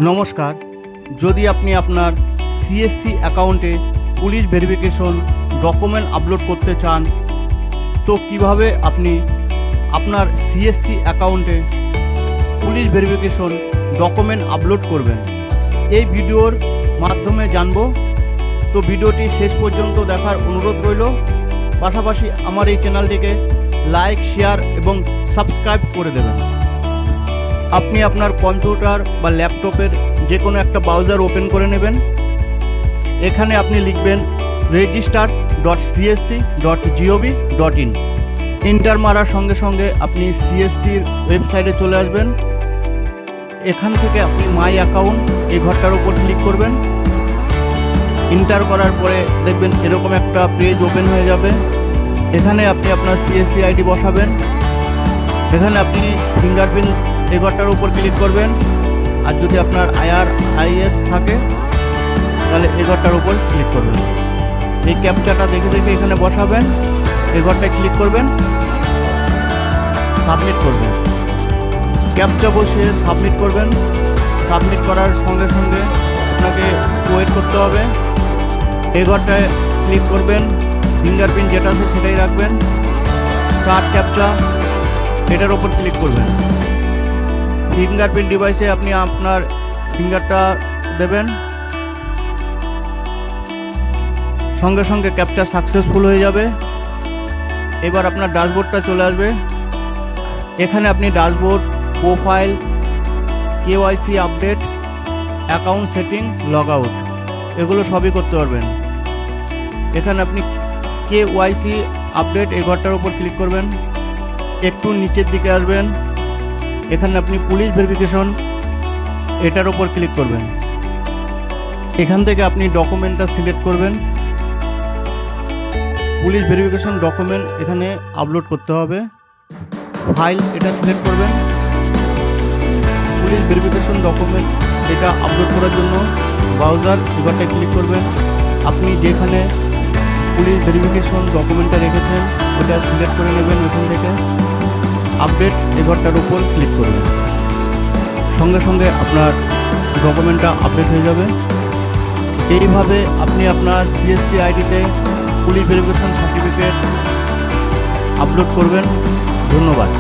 নমস্কার। যদি আপনি আপনার সিএসসি অ্যাকাউন্টে পুলিশ ভেরিফিকেশন ডকুমেন্ট আপলোড করতে চান, তো কিভাবে আপনি আপনার সিএসসি অ্যাকাউন্টে পুলিশ ভেরিফিকেশন ডকুমেন্ট আপলোড করবেন, এই ভিডিওর মাধ্যমে জানব। তো ভিডিওটি শেষ পর্যন্ত দেখার অনুরোধ রইল। পাশাপাশি আমার এই চ্যানেলটিকে লাইক, শেয়ার এবং সাবস্ক্রাইব করে দেবেন। আপনি আপনার কম্পিউটার বা ল্যাপটপের যে কোনো একটা ব্রাউজার ওপেন করে নেবেন। এখানে আপনি লিখবেন register.csc.gov.in। এন্টার মারার সঙ্গে সঙ্গে আপনি সিএসসির ওয়েবসাইটে চলে আসবেন। এখান থেকে আপনি মাই অ্যাকাউন্ট এই ঘরটার উপর ক্লিক করবেন। এন্টার করার পরে দেখবেন এরকম একটা পেজ ওপেন হয়ে যাবে। এখানে আপনি আপনার সিএসসি আইডি বসাবেন। এখানে আপনি ফিঙ্গারপ্রিন্ট এই ঘরটার উপর ক্লিক করবেন। আর যদি আপনার IRIS থাকে তাহলে এই ঘরটার উপর ক্লিক করবেন। এই ক্যাপচাটা দেখে দেখে এখানে বসাবেন। এই ঘরটায় ক্লিক করবেন, সাবমিট করবেন। ক্যাপচা বসিয়ে সাবমিট করবেন। সাবমিট করার সঙ্গে সঙ্গে আপনাকে ওয়েট করতে হবে। এই ঘরটায় ক্লিক করবেন, ফিঙ্গারপ্রিন্ট যেটা আছে সেটাই রাখবেন। স্টার্ট ক্যাপচা এটার ওপর ক্লিক করবেন। ফিঙ্গারপ্রিন্ট ডিভাইসে আপনি আপনার ফিঙ্গারটা দেবেন। সঙ্গে সঙ্গে ক্যাপচা সাকসেসফুল হয়ে যাবে। এবার আপনার ড্যাশবোর্ডটা চলে আসবে। এখানে আপনি dashboard, profile, KYC update, account setting, log out এগুলো সবই করতে পারবেন। এখানে আপনি KYC আপডেট এই ঘরটার উপর ক্লিক করবেন। একটু নিচের দিকে আসবেন। এখানে আপনি পুলিশ ভেরিফিকেশন এটার উপর ক্লিক করবেন। এখান থেকে আপনি ডকুমেন্টটা সিলেক্ট করবেন। পুলিশ ভেরিফিকেশন ডকুমেন্ট এখানে আপলোড করতে হবে। ফাইল এটা সিলেক্ট করবেন। পুলিশ ভেরিফিকেশন ডকুমেন্ট এটা আপলোড করার জন্য ব্রাউজার এবারটা ক্লিক করবেন। আপনি যেখানে পুলিশ ভেরিফিকেশন ডকুমেন্টটা রেখেছেন ওটা সিলেক্ট করে নেবেন। ওখান থেকে আপডেট এবারটার উপর ক্লিক করবেন। সঙ্গে সঙ্গে আপনার ডকুমেন্টটা আপডেট হয়ে যাবে। এইভাবে আপনি আপনার সিএসসি আইডিতে পুলিশ ভেরিফিকেশন সার্টিফিকেট আপলোড করবেন। ধন্যবাদ।